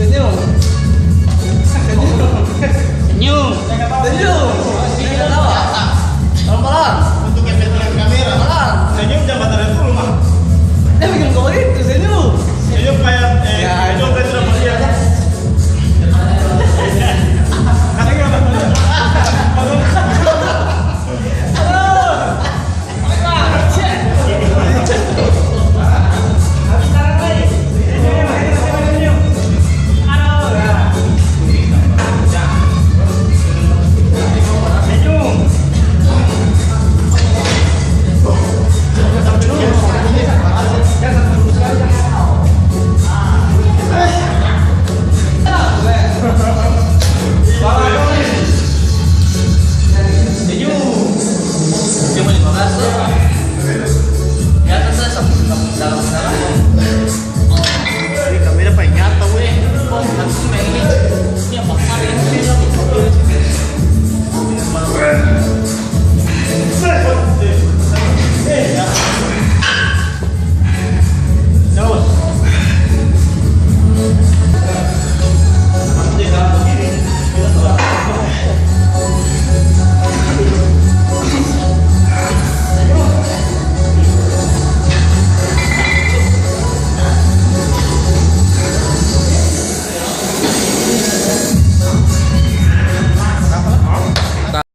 Senyum. Senyum. Senyum. Jangan tawa. Pelan-pelan. Untuk efek kamera. Pelan. Senyum jangan batalin dulu, Bang. Bikin kau itu senyum. Senyum kayak